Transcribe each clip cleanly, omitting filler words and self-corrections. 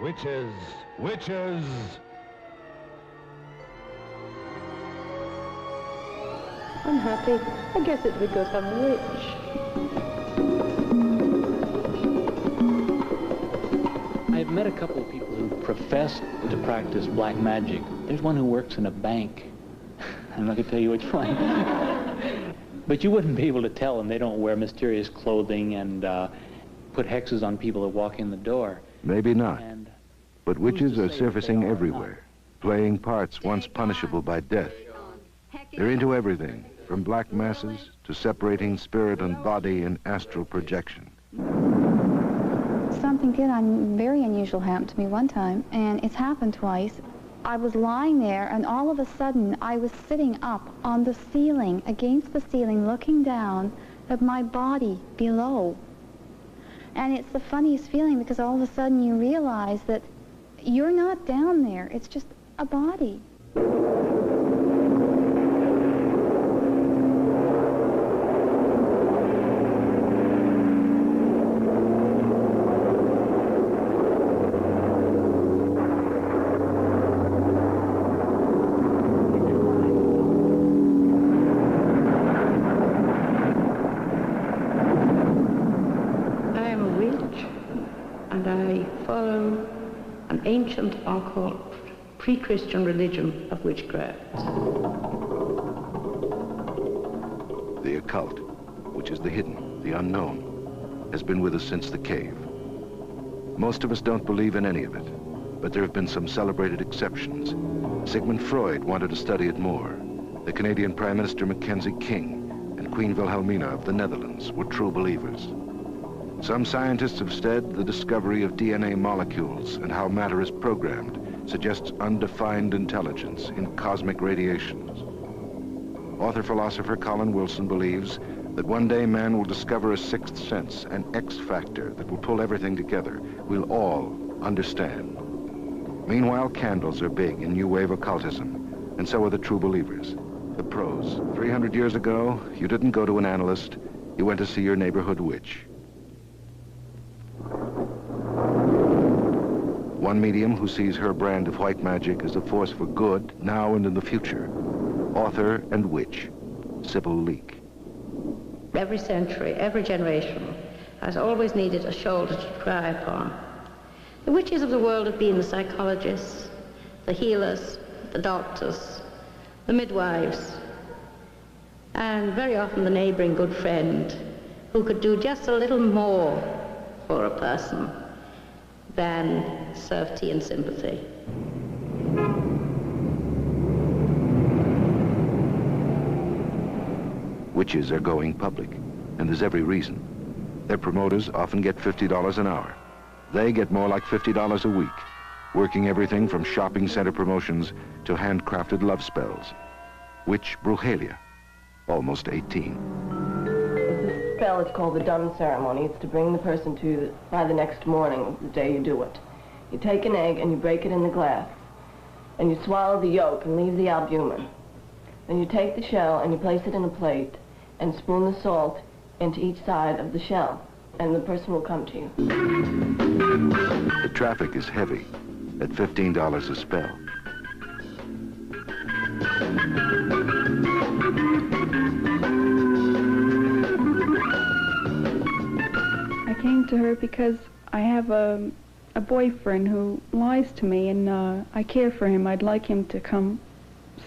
Witches! I'm happy. I guess it's because I'm rich. I've met a couple of people who profess to practice black magic. There's one who works in a bank. I'm not going to tell you which one. But you wouldn't be able to tell them. They don't wear mysterious clothing and put hexes on people that walk in the door. Maybe not. And but witches are say surfacing they are everywhere, playing parts once punishable by death. They're into everything, from black masses to separating spirit and body in astral projection. Something very unusual happened to me one time, and it's happened twice. I was lying there, and all of a sudden, I was sitting up on the ceiling, against the ceiling, looking down at my body below. And it's the funniest feeling, because all of a sudden you realize that you're not down there. It's just a body. Ancient occult pre-Christian religion of witchcraft. The occult, which is the hidden, the unknown, has been with us since the cave. Most of us don't believe in any of it, but there have been some celebrated exceptions. Sigmund Freud wanted to study it more. The Canadian Prime Minister Mackenzie King and Queen Wilhelmina of the Netherlands were true believers. Some scientists have said the discovery of DNA molecules and how matter is programmed suggests undefined intelligence in cosmic radiations. Author-philosopher Colin Wilson believes that one day man will discover a sixth sense, an X factor that will pull everything together. We'll all understand. Meanwhile, candles are big in new wave occultism, and so are the true believers, the pros. 300 years ago, you didn't go to an analyst, you went to see your neighborhood witch. One medium who sees her brand of white magic as a force for good, now and in the future. Author and witch, Sybil Leek. Every century, every generation has always needed a shoulder to cry upon. The witches of the world have been the psychologists, the healers, the doctors, the midwives, and very often the neighboring good friend who could do just a little more for a person than serve tea and sympathy. Witches are going public, and there's every reason. Their promoters often get $50 an hour. They get more like $50 a week, working everything from shopping center promotions to handcrafted love spells. Witch Brujelia, almost 18. The spell is called the dumb ceremony. It's to bring the person to by the next morning, the day you do it. You take an egg and you break it in the glass, and you swallow the yolk and leave the albumin. Then you take the shell and you place it in a plate and spoon the salt into each side of the shell, and the person will come to you. The traffic is heavy, at $15 a spell. I came to her because I have a boyfriend who lies to me, and I care for him. I'd like him to come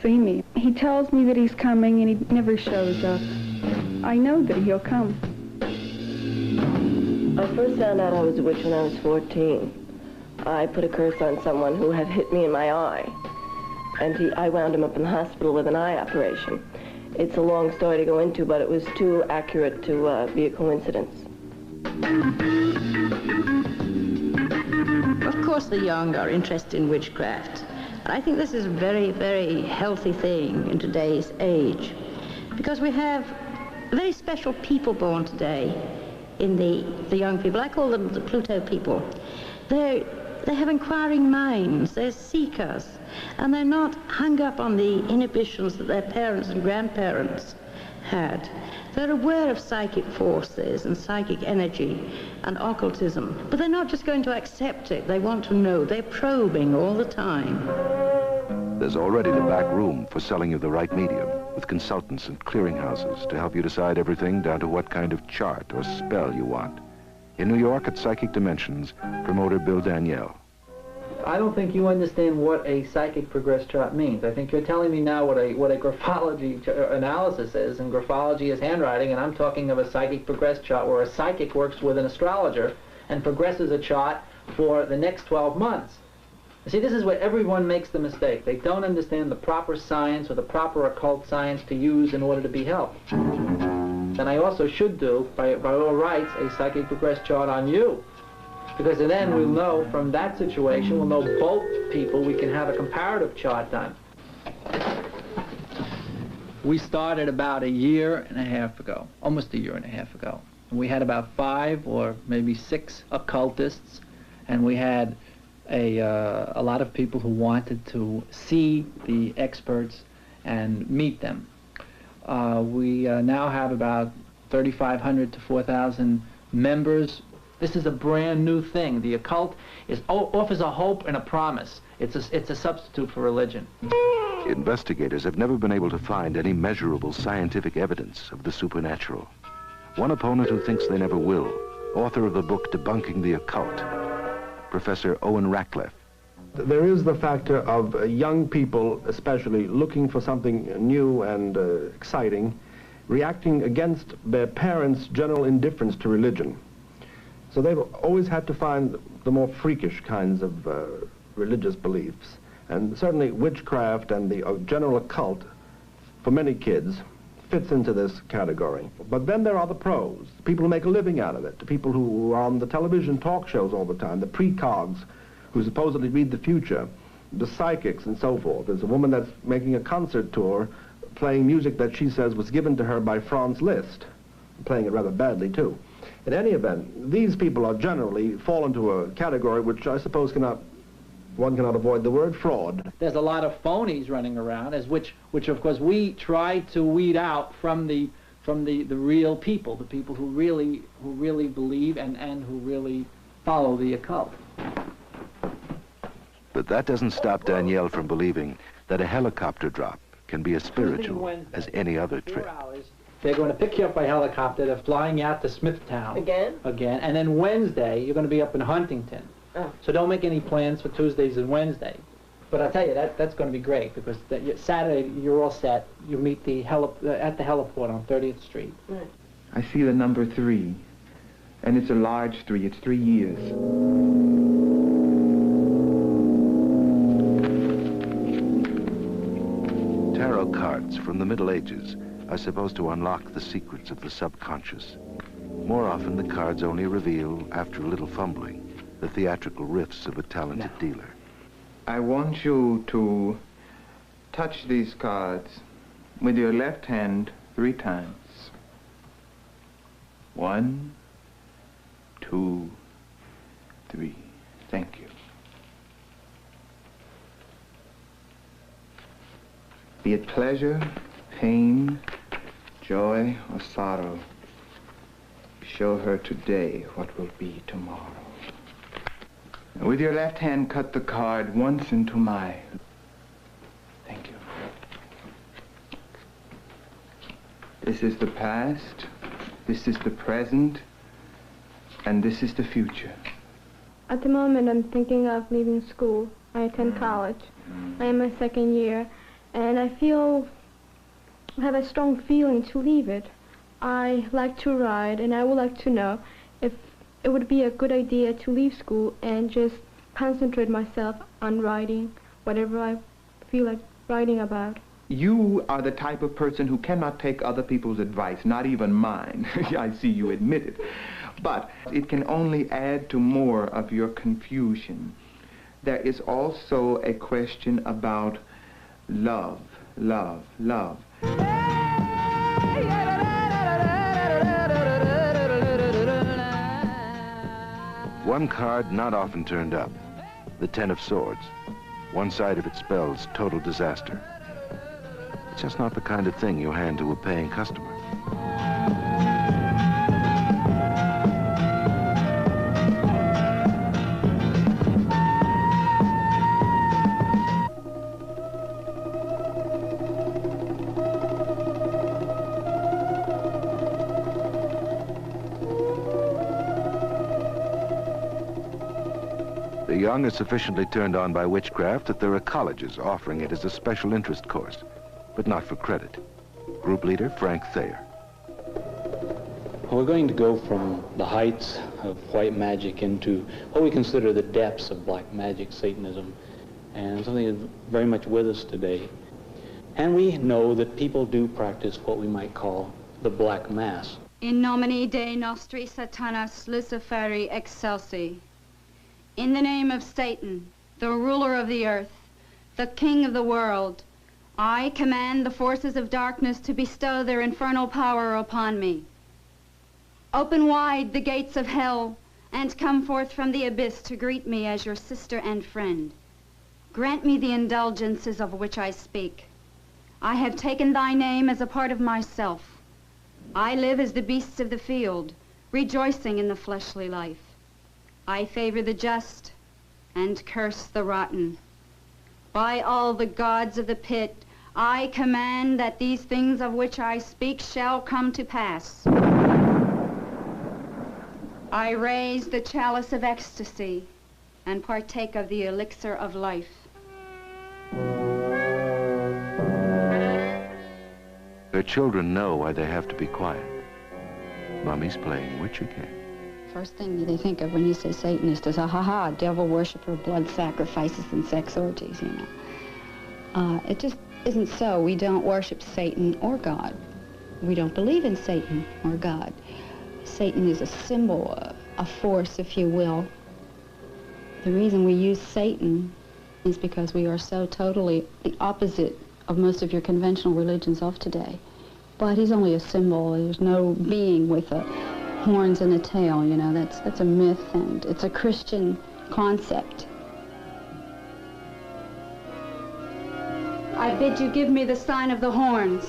see me. He tells me that he's coming, and he never shows up. I know that he'll come. I first found out I was a witch when I was 14. I put a curse on someone who had hit me in my eye, and I wound him up in the hospital with an eye operation. It's a long story to go into, but it was too accurate to be a coincidence. Of course, the young are interested in witchcraft. And I think this is a very, very healthy thing in today's age, because we have very special people born today in the young people. I call them the Pluto people. They have inquiring minds, they're seekers, and they're not hung up on the inhibitions that their parents and grandparents had. They're aware of psychic forces and psychic energy and occultism, but they're not just going to accept it. They want to know. They're probing all the time. There's already the back room for selling you the right medium, with consultants and clearinghouses to help you decide everything down to what kind of chart or spell you want. In New York at Psychic Dimensions, promoter Bill Danielle. I don't think you understand what a psychic progress chart means. I think you're telling me now what a graphology analysis is, and graphology is handwriting, and I'm talking of a psychic progress chart where a psychic works with an astrologer and progresses a chart for the next 12 months. You see, this is where everyone makes the mistake. They don't understand the proper science or the proper occult science to use in order to be helped. And I also should do, by all rights, a psychic progress chart on you. Because then we'll know from that situation, we'll know both people, we can have a comparative chart done. We started about a year and a half ago, almost a year and a half ago. And we had about 5 or maybe 6 occultists, and we had a lot of people who wanted to see the experts and meet them. We now have about 3,500 to 4,000 members. This is a brand new thing. The occult offers a hope and a promise. It's a substitute for religion. Investigators have never been able to find any measurable scientific evidence of the supernatural. One opponent who thinks they never will, author of the book Debunking the Occult, Professor Owen Ratcliffe. There is the factor of young people, especially, looking for something new and exciting, reacting against their parents' general indifference to religion. So they've always had to find the more freakish kinds of religious beliefs. And certainly witchcraft and the general occult, for many kids, fits into this category. But then there are the pros, people who make a living out of it, the people who are on the television talk shows all the time, the precogs who supposedly read the future, the psychics and so forth. There's a woman that's making a concert tour playing music that she says was given to her by Franz Liszt, playing it rather badly too. In any event, these people are generally fall into a category which I suppose one cannot avoid the word fraud. There's a lot of phonies running around, which of course we try to weed out from the real people, the people who really believe and who really follow the occult. But that doesn't stop Danielle from believing that a helicopter drop can be as spiritual as any other trip. They're going to pick you up by helicopter. They're flying you out to Smithtown. Again? Again. And then Wednesday, you're going to be up in Huntington. Oh. So don't make any plans for Tuesdays and Wednesdays. But I'll tell you, that's going to be great, because Saturday, you're all set. You meet at the heliport on 30th Street. Right. I see the number 3, and it's a large 3. It's 3 years. Tarot cards from the Middle Ages are supposed to unlock the secrets of the subconscious. More often, the cards only reveal, after a little fumbling, the theatrical riffs of a talented dealer. I want you to touch these cards with your left hand 3 times. 1, 2, 3. Thank you. Be it pleasure, pain, joy, or sorrow, show her today what will be tomorrow. And with your left hand, cut the card once into my... Thank you. This is the past, this is the present, and this is the future. At the moment, I'm thinking of leaving school. I attend college. I am my 2nd year, and I have a strong feeling to leave it. I like to write, and I would like to know if it would be a good idea to leave school and just concentrate myself on writing whatever I feel like writing about. You are the type of person who cannot take other people's advice, not even mine. I see you admit it. But it can only add to more of your confusion. There is also a question about love, love, love. One card not often turned up, the 10 of Swords. One side of it spells total disaster. It's just not the kind of thing you hand to a paying customer. The young are sufficiently turned on by witchcraft that there are colleges offering it as a special interest course, but not for credit. Group leader Frank Thayer. Well, we're going to go from the heights of white magic into what we consider the depths of black magic, Satanism, and something that's very much with us today. And we know that people do practice what we might call the Black Mass. In nomine Dei nostri Satanas Luciferi excelsi. In the name of Satan, the ruler of the earth, the king of the world, I command the forces of darkness to bestow their infernal power upon me. Open wide the gates of hell and come forth from the abyss to greet me as your sister and friend. Grant me the indulgences of which I speak. I have taken thy name as a part of myself. I live as the beasts of the field, rejoicing in the fleshly life. I favor the just and curse the rotten. By all the gods of the pit, I command that these things of which I speak shall come to pass. I raise the chalice of ecstasy and partake of the elixir of life. Their children know why they have to be quiet. Mommy's playing witch again. First thing they think of when you say Satanist is, ha, devil worshiper, blood sacrifices, and sex orgies, you know. It just isn't so. We don't worship Satan or God. We don't believe in Satan or God. Satan is a symbol, a force, if you will. The reason we use Satan is because we are so totally the opposite of most of your conventional religions of today. But he's only a symbol. There's no being with horns and a tail, you know. That's a myth, and it's a Christian concept. I bid you give me the sign of the horns.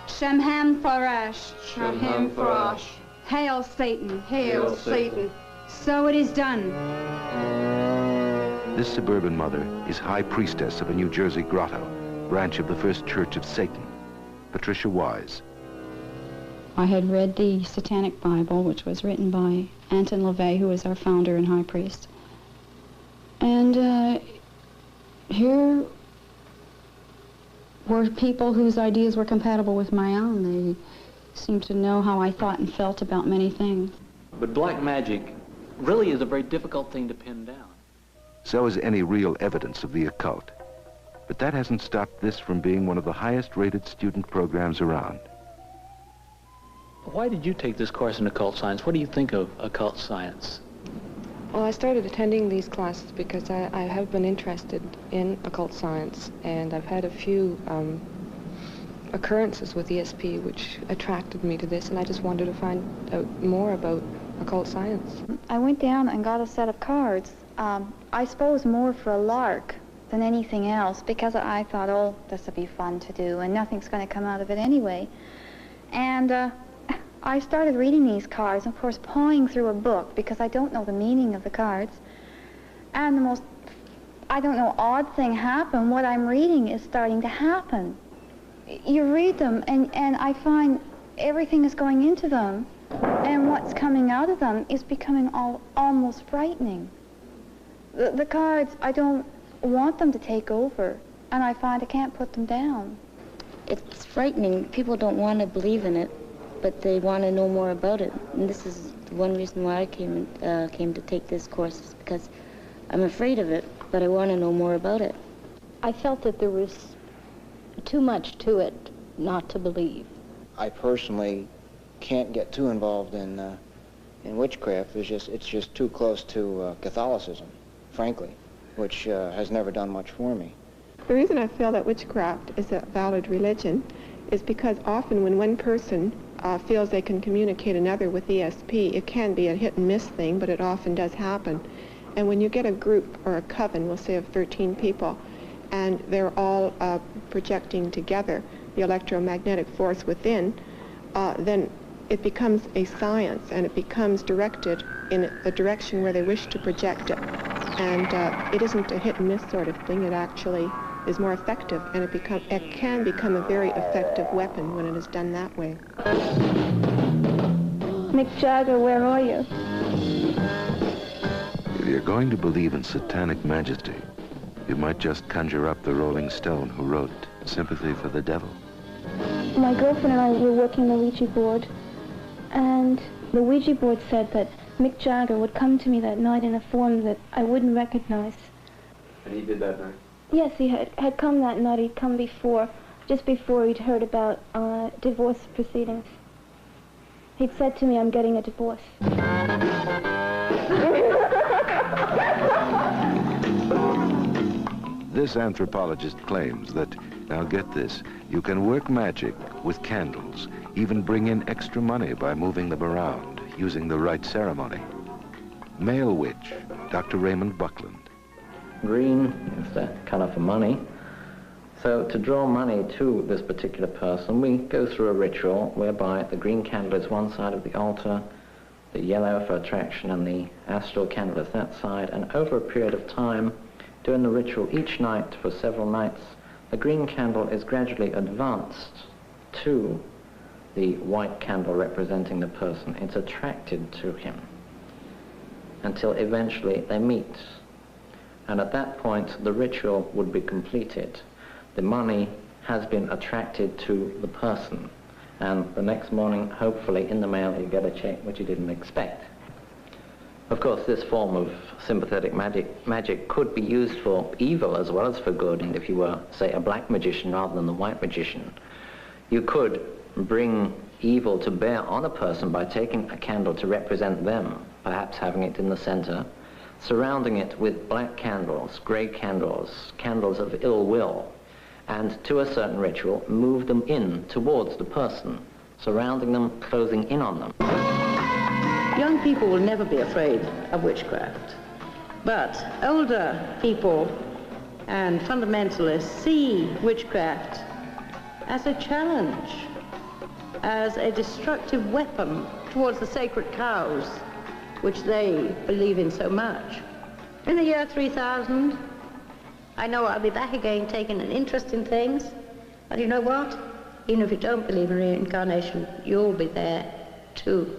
Shemham Farash. Shemham Farash. Hail Satan. Hail Satan. So it is done. This suburban mother is high priestess of a New Jersey grotto, branch of the First Church of Satan, Patricia Wise. I had read the Satanic Bible, which was written by Anton LaVey, who was our founder and high priest. And here were people whose ideas were compatible with my own. They seemed to know how I thought and felt about many things. But black magic really is a very difficult thing to pin down. So is any real evidence of the occult. But that hasn't stopped this from being one of the highest-rated student programs around. Why did you take this course in occult science? What do you think of occult science? Well, I started attending these classes because I have been interested in occult science, and I've had a few occurrences with ESP which attracted me to this, and I just wanted to find out more about occult science. I went down and got a set of cards, I suppose more for a lark than anything else, because I thought, oh, this would be fun to do, and nothing's going to come out of it anyway. And I started reading these cards, of course, pawing through a book, because I don't know the meaning of the cards. And the most, I don't know, odd thing happened. What I'm reading is starting to happen. You read them, and I find everything is going into them, and what's coming out of them is becoming almost frightening. The cards, I don't want them to take over, and I find I can't put them down. It's frightening. People don't want to believe in it, but they want to know more about it. And this is one reason why I came to take this course, is because I'm afraid of it, but I want to know more about it. I felt that there was too much to it not to believe. I personally can't get too involved in witchcraft. It's just too close to Catholicism, frankly, which has never done much for me. The reason I feel that witchcraft is a valid religion is because often when one person feels they can communicate another with ESP, it can be a hit and miss thing, but it often does happen. And when you get a group or a coven, we'll say of 13 people, and they're all projecting together the electromagnetic force within, then it becomes a science, and it becomes directed in the direction where they wish to project it. And it isn't a hit and miss sort of thing. It actually is more effective, and it can become a very effective weapon when it is done that way. Mick Jagger, where are you? If you're going to believe in satanic majesty, you might just conjure up the Rolling Stone who wrote Sympathy for the Devil. My girlfriend and I were working the Ouija board, and the Ouija board said that Mick Jagger would come to me that night in a form that I wouldn't recognize. And he did that night? Yes, he had come that night. He'd come just before he'd heard about divorce proceedings. He'd said to me, "I'm getting a divorce." This anthropologist claims that, now get this, you can work magic with candles, even bring in extra money by moving them around, using the right ceremony. Male witch, Dr. Raymond Buckland. Green is the color for money. So to draw money to this particular person, we go through a ritual whereby the green candle is one side of the altar, the yellow for attraction, and the astral candle is that side. And over a period of time, during the ritual each night for several nights, the green candle is gradually advanced to the white candle representing the person. It's attracted to him until eventually they meet. And at that point, the ritual would be completed. The money has been attracted to the person. And the next morning, hopefully, in the mail, you get a check which you didn't expect. Of course, this form of sympathetic magic could be used for evil as well as for good. And if you were, say, a black magician rather than the white magician, you could bring evil to bear on a person by taking a candle to represent them, perhaps having it in the center, surrounding it with black candles, gray candles, candles of ill will, and to a certain ritual, move them in towards the person, surrounding them, closing in on them. Young people will never be afraid of witchcraft, but older people and fundamentalists see witchcraft as a challenge, as a destructive weapon towards the sacred cows, which they believe in so much. In the year 3000, I know I'll be back again taking an interest in things, but you know what? Even if you don't believe in reincarnation, you'll be there too.